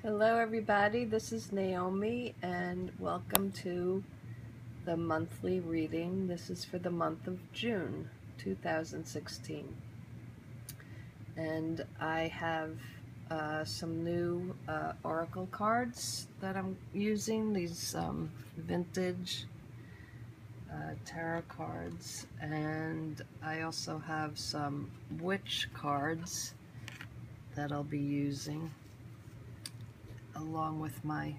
Hello everybody, this is Naomi and welcome to the monthly reading. This is for the month of June 2016 and I have some new oracle cards that I'm using, these vintage tarot cards, and I also have some witch cards that I'll be using along with my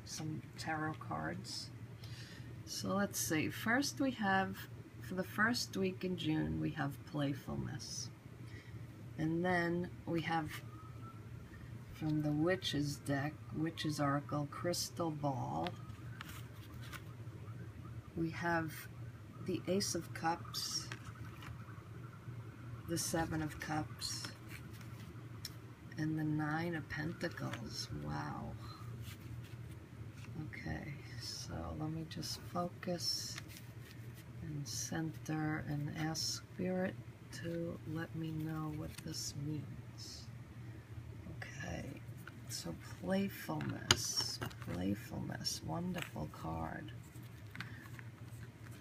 some tarot cards. So let's see. First we have, for the first week in June, we have playfulness. And then we have, from the Witch's deck, Witch's Oracle, Crystal Ball. We have the Ace of Cups, the Seven of Cups, and the Nine of Pentacles. Wow. Okay, so let me just focus and center and ask Spirit to let me know what this means. Okay, so playfulness, wonderful card.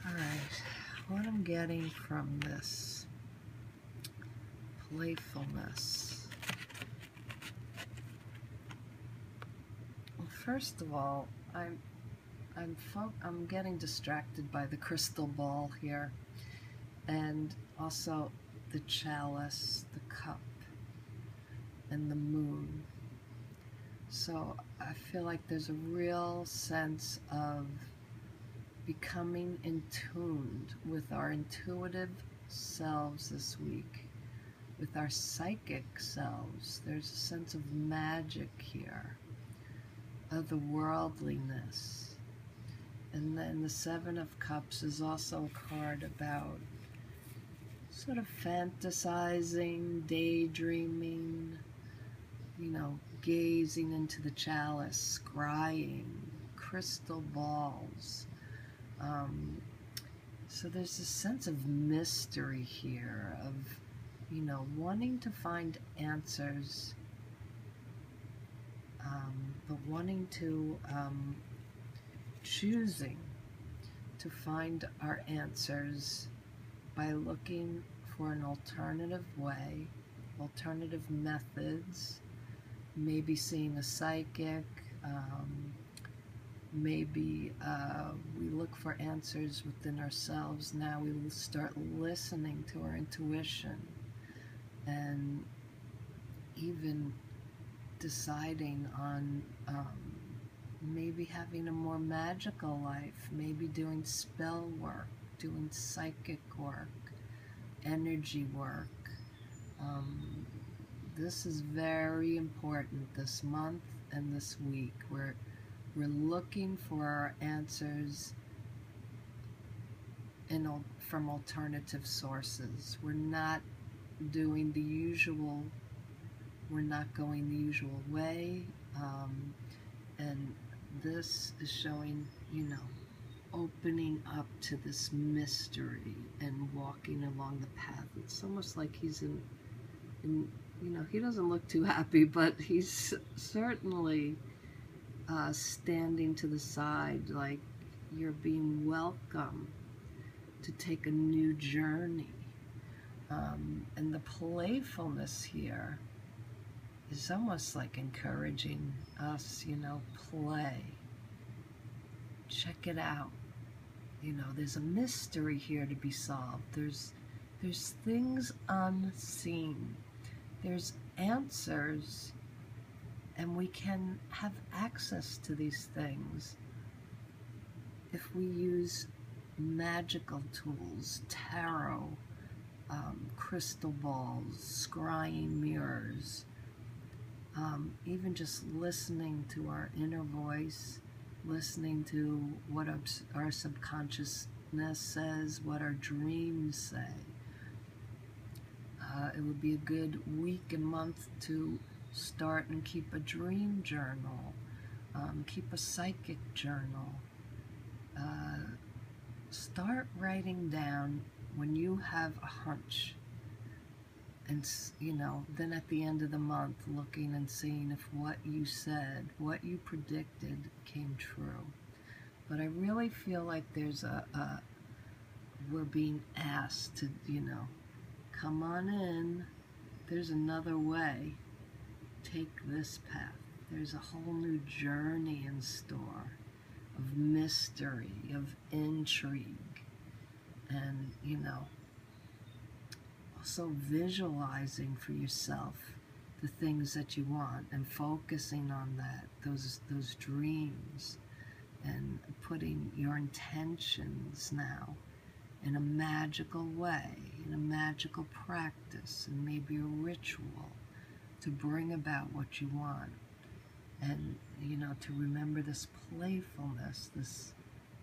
Alright, what I'm getting from this playfulness. Well, first of all, I'm getting distracted by the crystal ball here, and also the chalice, the cup, and the moon. So I feel like there's a real sense of becoming in tune with our intuitive selves this week, with our psychic selves. There's a sense of magic here, otherworldliness. And then the Seven of Cups is also a card about sort of fantasizing, daydreaming, you know, gazing into the chalice, scrying, crystal balls. So there's a sense of mystery here, of, you know, wanting to find answers, but wanting to, choosing to find our answers by looking for an alternative way, alternative methods, maybe seeing a psychic, maybe we look for answers within ourselves. Now we will start listening to our intuition and even deciding on maybe having a more magical life, maybe doing spell work, doing psychic work, energy work. This is very important this month and this week. We're looking for our answers from alternative sources. We're not doing the usual, we're not going the usual way, and this is showing, you know, opening up to this mystery and walking along the path. It's almost like he's in you know, he doesn't look too happy, but he's certainly standing to the side, like you're being welcome to take a new journey. And the playfulness here is almost like encouraging us, you know, play. Check it out. You know, there's a mystery here to be solved. There's things unseen. There's answers, and we can have access to these things if we use magical tools, tarot, crystal balls, scrying mirrors, even just listening to our inner voice, listening to what our subconsciousness says, what our dreams say. It would be a good week and month to start and keep a dream journal, keep a psychic journal. Start writing down when you have a hunch and you know, then at the end of the month, looking and seeing if what you said, what you predicted, came true. But I really feel like there's we're being asked to, you know, come on in. There's another way. Take this path. There's a whole new journey in store of mystery, of intrigue, and, you know, also visualizing for yourself the things that you want and focusing on that, those dreams, and putting your intentions now in a magical way, in a magical practice, and maybe a ritual to bring about what you want. And, you know, to remember this playfulness, this,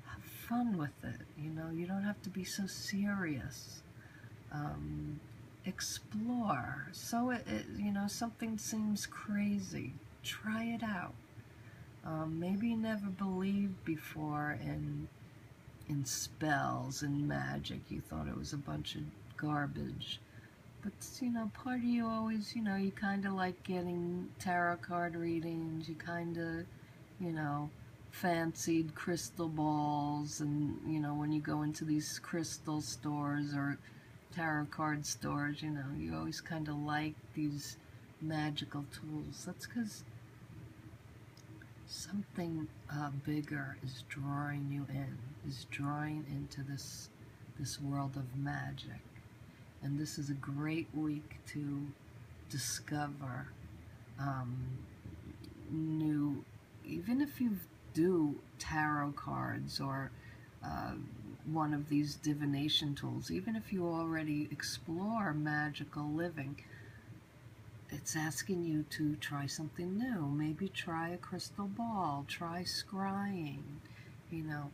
have fun with it. You know, you don't have to be so serious. Explore. So, you know, something seems crazy, try it out. Maybe you never believed before in spells and magic. You thought it was a bunch of garbage. But, you know, part of you always, you know, you kind of like getting tarot card readings. You kind of, you know, fancied crystal balls. And, you know, when you go into these crystal stores or tarot card stores, you know, you always kind of like these magical tools. That's because something bigger is drawing you in, is drawing into this world of magic. And this is a great week to discover new, even if you do tarot cards or one of these divination tools, even if you already explore magical living, it's asking you to try something new. Maybe try a crystal ball, try scrying, you know,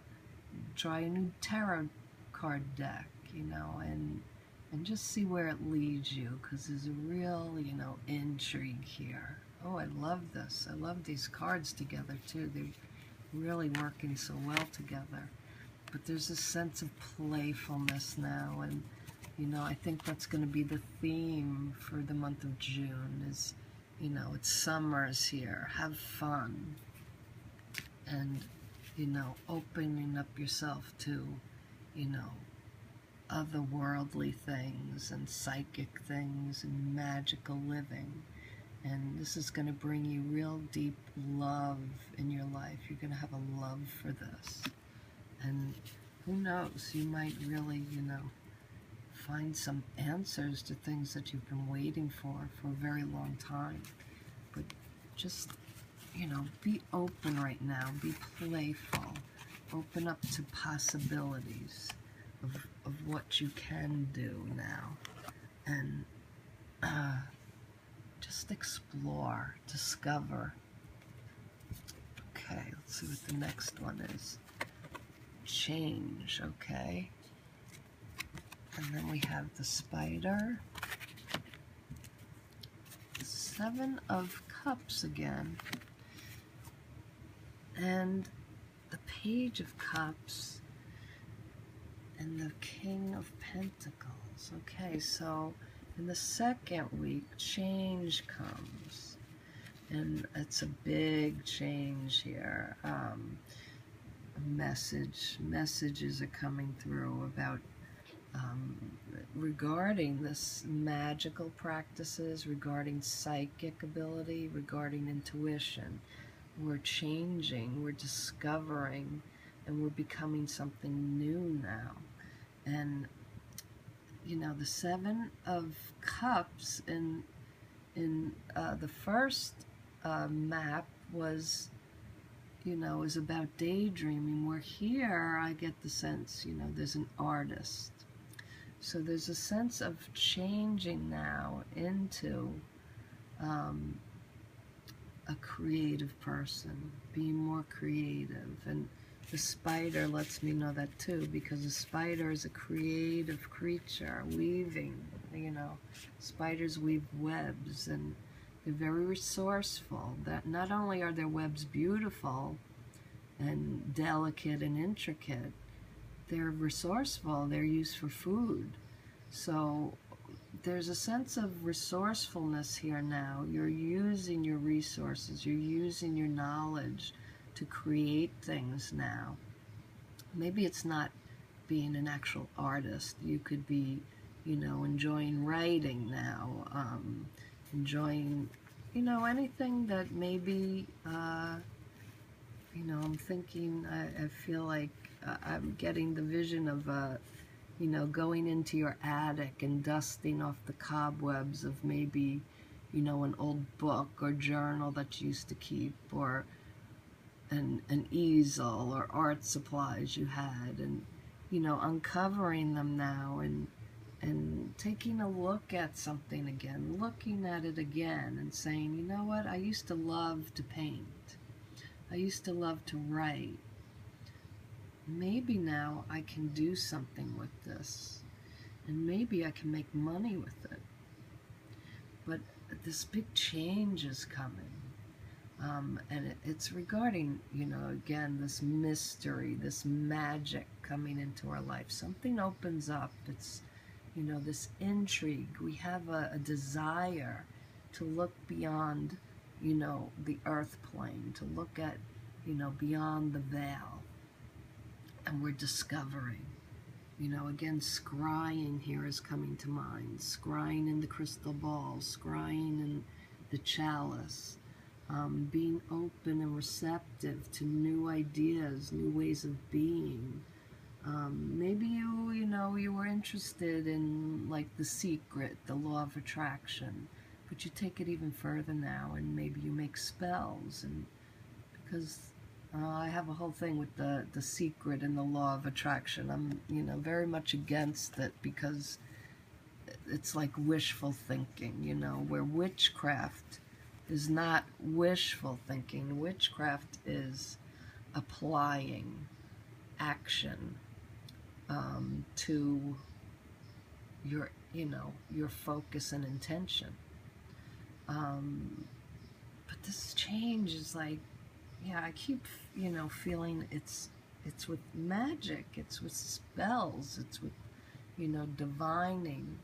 try a new tarot card deck, you know, and just see where it leads you, because there's a real, you know, intrigue here. Oh, I love this. I love these cards together, too. They're really working so well together. But there's a sense of playfulness now, and, you know, I think that's going to be the theme for the month of June is, you know, it's summer's here. Have fun. And, you know, opening up yourself to, you know, otherworldly things and psychic things and magical living. And this is going to bring you real deep love in your life. You're going to have a love for this. And who knows, you might really, you know, find some answers to things that you've been waiting for a very long time. But just, you know, be open right now. Be playful. Open up to possibilities of what you can do now, and just explore, discover. Okay, let's see what the next one is. Change, okay? And then we have the spider, the 7 of Cups again, and the Page of Cups, and the King of Pentacles. Okay, so in the second week, change comes. And it's a big change here. Messages are coming through about regarding this magical practices, regarding psychic ability, regarding intuition. We're changing, we're discovering, and we're becoming something new now. And, you know, the 7 of Cups in the first map was, you know, is about daydreaming, where here I get the sense, you know, there's an artist. So there's a sense of changing now into a creative person, being more creative. And the spider lets me know that too, because the spider is a creative creature, weaving, you know. Spiders weave webs, and they're very resourceful. That not only are their webs beautiful and delicate and intricate, they're resourceful. They're used for food. So there's a sense of resourcefulness here now. You're using your resources, you're using your knowledge to create things now. Maybe it's not being an actual artist. You could be, enjoying writing now, enjoying, anything that maybe, I'm thinking, I feel like I'm getting the vision of, going into your attic and dusting off the cobwebs of maybe, an old book or journal that you used to keep, or an easel or art supplies you had, and uncovering them now, and taking a look at something again, looking at it again, and saying, you know what, I used to love to paint, I used to love to write. Maybe now I can do something with this, and maybe I can make money with it. But this big change is coming. And it's regarding, again, this mystery, this magic coming into our life. Something opens up. It's, this intrigue. We have a desire to look beyond, the earth plane, to look at, beyond the veil. And we're discovering. Again, scrying here is coming to mind. Scrying in the crystal ball, scrying in the chalice. Being open and receptive to new ideas, new ways of being. Maybe you were interested in, like, The Secret, the law of attraction, but you take it even further now, and maybe you make spells, and because I have a whole thing with the Secret and the law of attraction. I'm, very much against it, because it's like wishful thinking, where witchcraft is not wishful thinking. Witchcraft is applying action to your, your focus and intention. But this change is like, yeah, I keep, feeling it's with magic, it's with spells, it's with, divining.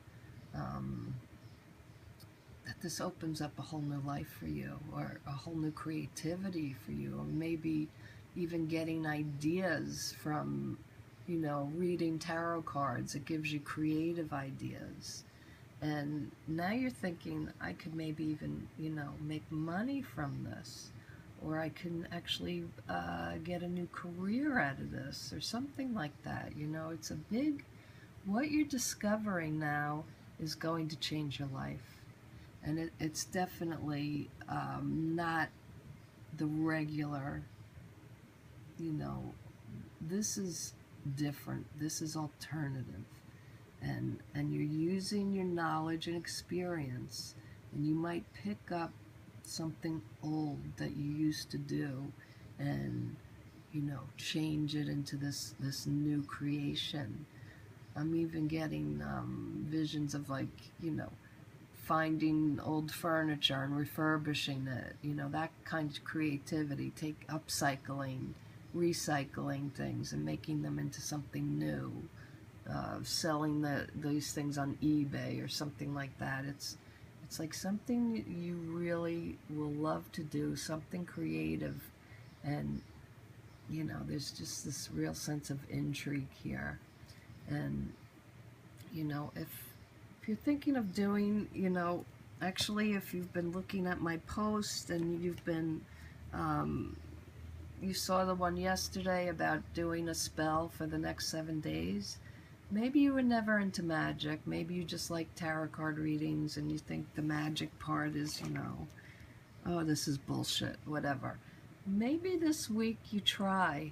That this opens up a whole new life for you, or a whole new creativity for you, or maybe even getting ideas from, reading tarot cards. It gives you creative ideas. And now you're thinking, I could maybe even, make money from this, or I can actually get a new career out of this, or something like that. It's a big, what you're discovering now is going to change your life. And it's definitely not the regular, this is different, this is alternative. And you're using your knowledge and experience, and you might pick up something old that you used to do, and, change it into this new creation. I'm even getting visions of, like, finding old furniture and refurbishing it, that kind of creativity, upcycling, recycling things and making them into something new, selling these things on eBay or something like that. It's like something you really will love to do, something creative, and there's just this real sense of intrigue here. And if you're thinking of doing, actually, if you've been looking at my post and you've been, you saw the one yesterday about doing a spell for the next 7 days, maybe you were never into magic, maybe you just like tarot card readings and you think the magic part is, oh, this is bullshit, whatever. Maybe this week you try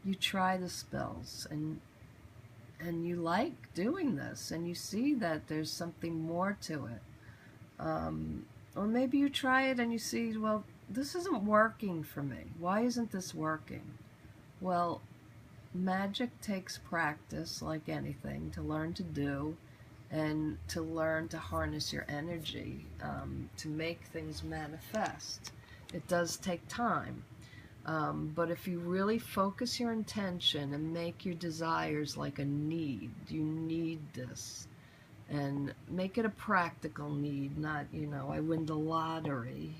the spells, and you like doing this, and you see that there's something more to it. Or maybe you try it and you see, well, this isn't working for me. Why isn't this working? Well, magic takes practice, like anything, to learn to do, and to learn to harness your energy, to make things manifest. It does take time. But if you really focus your intention and make your desires like a need, you need this, and make it a practical need, not, I win the lottery,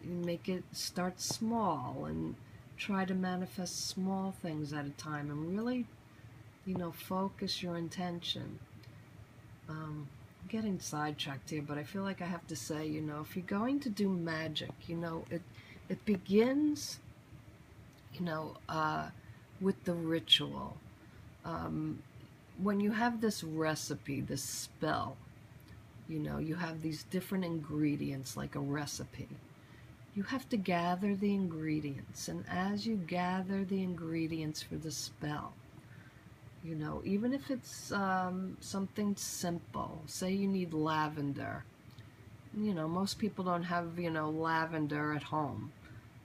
make it start small and try to manifest small things at a time and really, focus your intention. I'm getting sidetracked here, but I feel like I have to say, if you're going to do magic, it begins, with the ritual. When you have this recipe, this spell, you have these different ingredients like a recipe. You have to gather the ingredients, and as you gather the ingredients for the spell, even if it's something simple, say you need lavender. Most people don't have, lavender at home.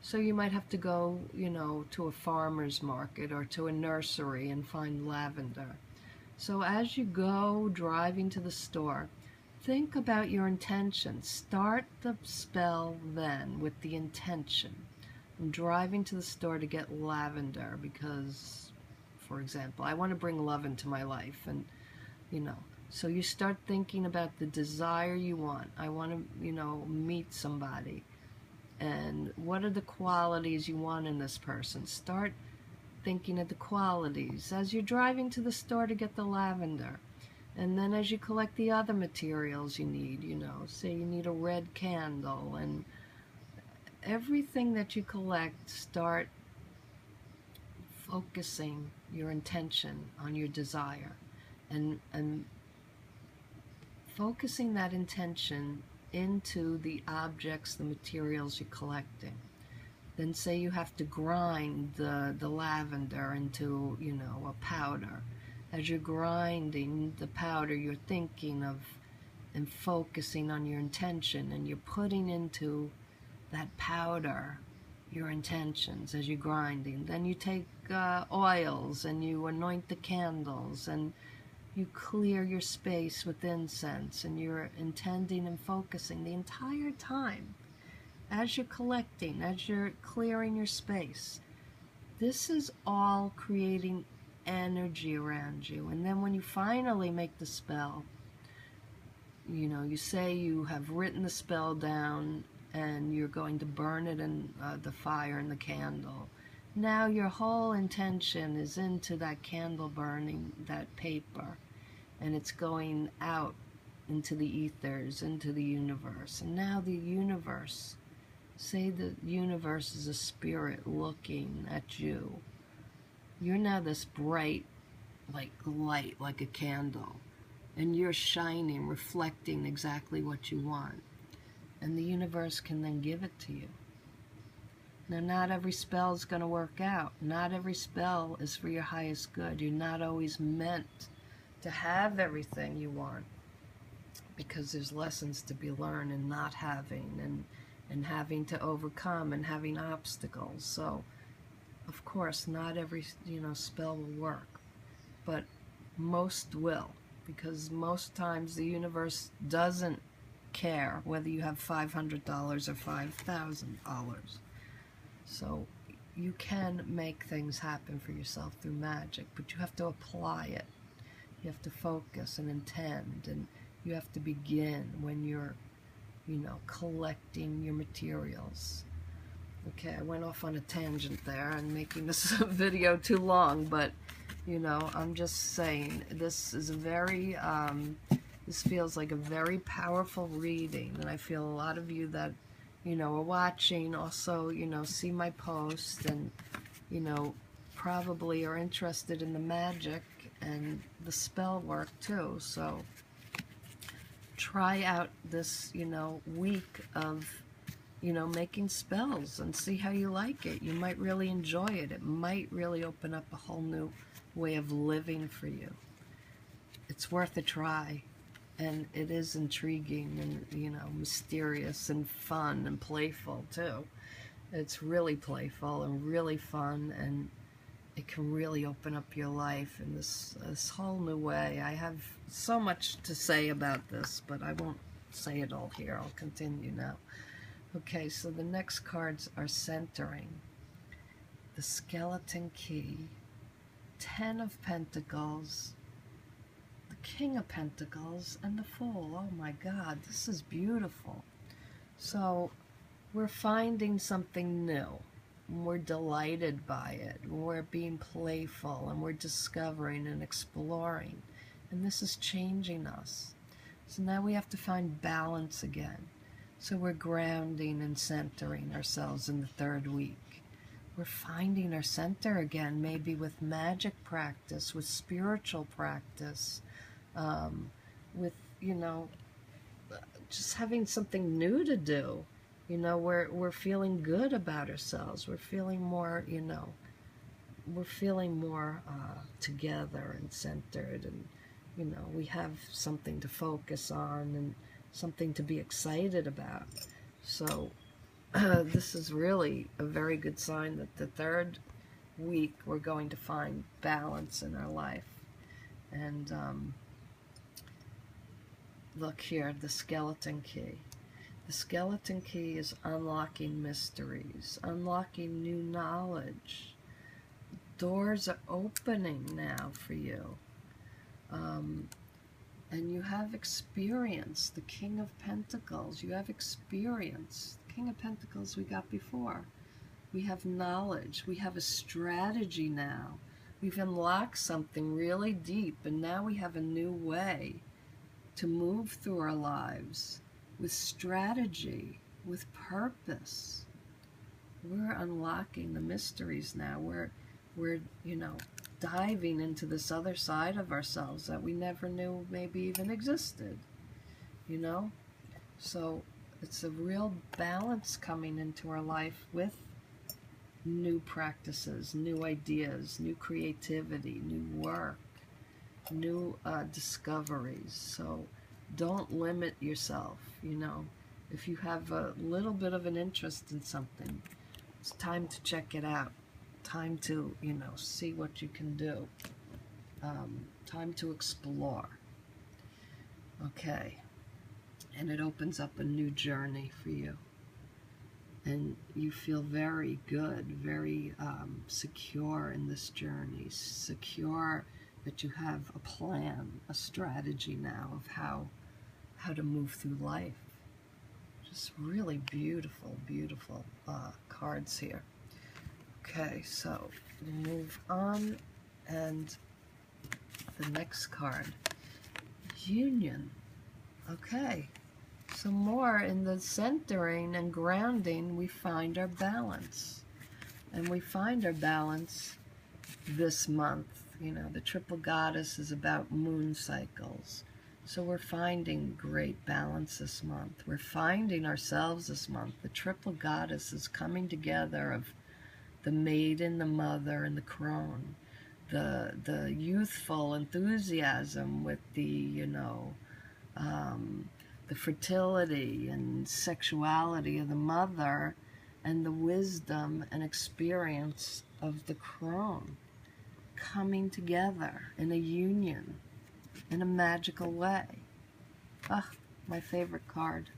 So you might have to go, to a farmer's market or to a nursery and find lavender. So as you go driving to the store, think about your intention. Start the spell then with the intention. I'm driving to the store to get lavender because, for example, I want to bring love into my life. And, so you start thinking about the desire you want. I want to, meet somebody. And what are the qualities you want in this person? Start thinking of the qualities as you're driving to the store to get the lavender. And then as you collect the other materials you need, say you need a red candle, and everything that you collect, start focusing your intention on your desire and focusing that intention into the objects, the materials you're collecting. Then say you have to grind the lavender into, a powder. As you're grinding the powder, you're thinking of and focusing on your intention, and you're putting into that powder your intentions as you're grinding. Then you take oils and you anoint the candles, and you clear your space with incense, and you're intending and focusing the entire time as you're collecting, as you're clearing your space. This is all creating energy around you. And then when you finally make the spell, you say you have written the spell down and you're going to burn it in the fire and the candle. Now your whole intention is into that candle burning, that paper, and it's going out into the ethers, into the universe. And now the universe, say the universe is a spirit looking at you. You're now this bright, like light, like a candle. And you're shining, reflecting exactly what you want. And the universe can then give it to you. Now, not every spell is going to work out. Not every spell is for your highest good. You're not always meant to have everything you want, because there's lessons to be learned in not having, and having to overcome, and having obstacles. So, of course, not every, spell will work, but most will, because most times the universe doesn't care whether you have $500 or $5,000. So you can make things happen for yourself through magic, but you have to apply it. You have to focus and intend, and you have to begin when you're, collecting your materials. Okay, I went off on a tangent there and making this video too long, but, I'm just saying, this is a very, this feels like a very powerful reading, and I feel a lot of you that, are watching also, see my post and, probably are interested in the magic and the spell work too. So try out this, week of, making spells and see how you like it. You might really enjoy it. It might really open up a whole new way of living for you. It's worth a try. And it is intriguing and, mysterious and fun and playful too. It's really playful and really fun, and it can really open up your life in this whole new way. I have so much to say about this, but I won't say it all here. I'll continue now. Okay, so the next cards are centering. The Skeleton Key, 10 of Pentacles, the King of Pentacles and the Fool. Oh my God, this is beautiful. So we're finding something new. We're delighted by it. We're being playful and we're discovering and exploring. And this is changing us. So now we have to find balance again. So we're grounding and centering ourselves in the third week. We're finding our center again, maybe with magic practice, with spiritual practice, with, you know, just having something new to do. You know, we're feeling good about ourselves. We're feeling more, you know, we're feeling more together and centered, and, you know, we have something to focus on and something to be excited about. So this is really a very good sign that the third week we're going to find balance in our life. And look here, the skeleton key. The skeleton key is unlocking mysteries, unlocking new knowledge. Doors are opening now for you. And you have experience. The King of Pentacles, you have experience. The King of Pentacles we got before. We have knowledge. We have a strategy now. We've unlocked something really deep, and now we have a new way to move through our lives with strategy, with purpose. We're unlocking the mysteries now. We're, you know, diving into this other side of ourselves that we never knew maybe even existed, you know? So it's a real balance coming into our life with new practices, new ideas, new creativity, new work, new discoveries. So don't limit yourself, you know. If you have a little bit of an interest in something, it's time to check it out. Time to, you know, see what you can do. Time to explore. Okay. And it opens up a new journey for you. And you feel very good, very secure in this journey. Secure that you have a plan, a strategy now of how to move through life. Just really beautiful, beautiful cards here. Okay, so move on, and the next card, Union. Okay, so more in the centering and grounding, we find our balance. And we find our balance this month. You know, the Triple Goddess is about moon cycles. So we're finding great balance this month. We're finding ourselves this month. The Triple Goddess is coming together of the maiden, the mother, and the crone. The youthful enthusiasm with the, you know, the fertility and sexuality of the mother, and the wisdom and experience of the crone coming together in a union, in a magical way. Ah, my favorite card.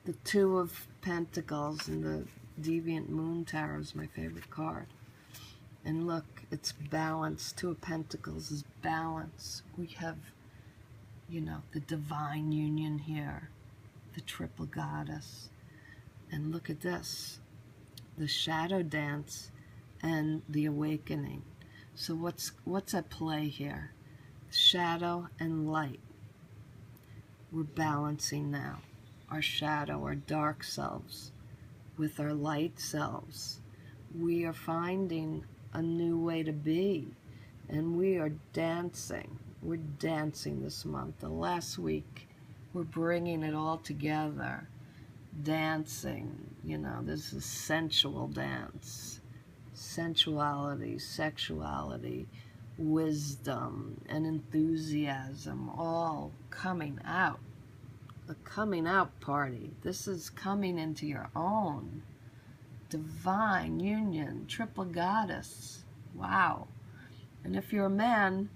The Two of Pentacles and the Deviant Moon Tarot is my favorite card. And look, it's balance. Two of Pentacles is balance. We have, you know, the divine union here, the Triple Goddess. And look at this, the shadow dance and the awakening. So what's at play here? Shadow and light. We're balancing now. Our shadow, our dark selves, with our light selves. We are finding a new way to be, and we are dancing. We're dancing this month. The last week, we're bringing it all together. Dancing, you know, this is sensual dance. Sensuality, sexuality, wisdom, and enthusiasm all coming out. The coming out party. This is coming into your own. Divine union, Triple Goddess. Wow. And if you're a man,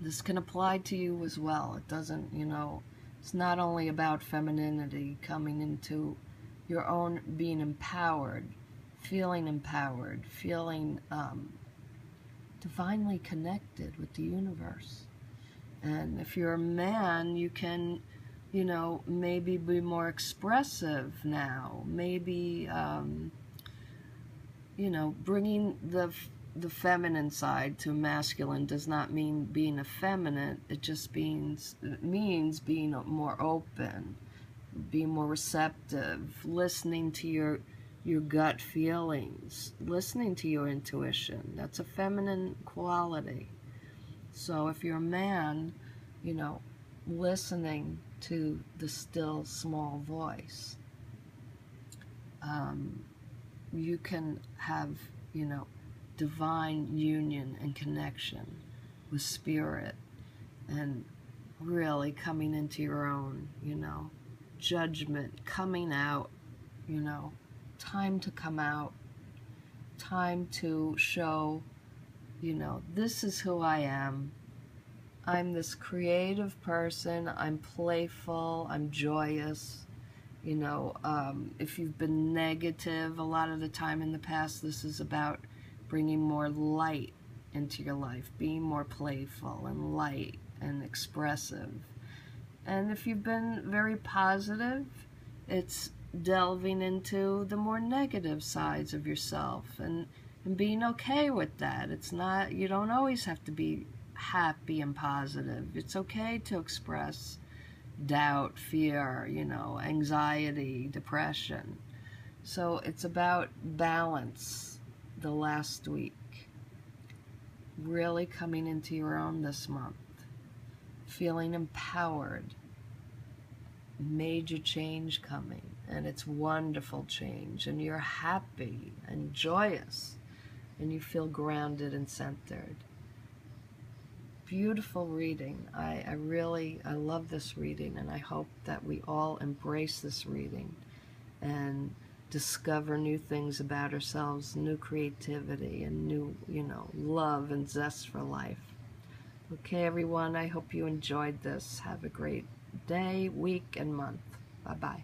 this can apply to you as well. It doesn't, you know, it's not only about femininity, coming into your own, being empowered, feeling divinely connected with the universe. And if you're a man, you can, you know, maybe be more expressive now. Maybe, you know, bringing the feminine side to masculine does not mean being effeminate. It just means being more open, being more receptive, listening to your gut feelings, listening to your intuition. That's a feminine quality. So if you're a man, you know, listening to the still small voice, you can have, you know, divine union and connection with spirit, and really coming into your own, you know, judgment, coming out, you know, time to come out, time to show, you know, this is who I am. I'm this creative person. I'm playful. I'm joyous. You know, if you've been negative a lot of the time in the past, this is about bringing more light into your life, being more playful and light and expressive. And if you've been very positive, it's delving into the more negative sides of yourself and being okay with that. It's not, you don't always have to be happy and positive. It's okay to express doubt, fear, you know, anxiety, depression. So it's about balance the last week. Really coming into your own this month. Feeling empowered. Major change coming. And it's wonderful change. And you're happy and joyous. And you feel grounded and centered. Beautiful reading. I love this reading, and I hope that we all embrace this reading and discover new things about ourselves, new creativity, and new, you know, love and zest for life. Okay, everyone, I hope you enjoyed this. Have a great day, week, and month. Bye-bye.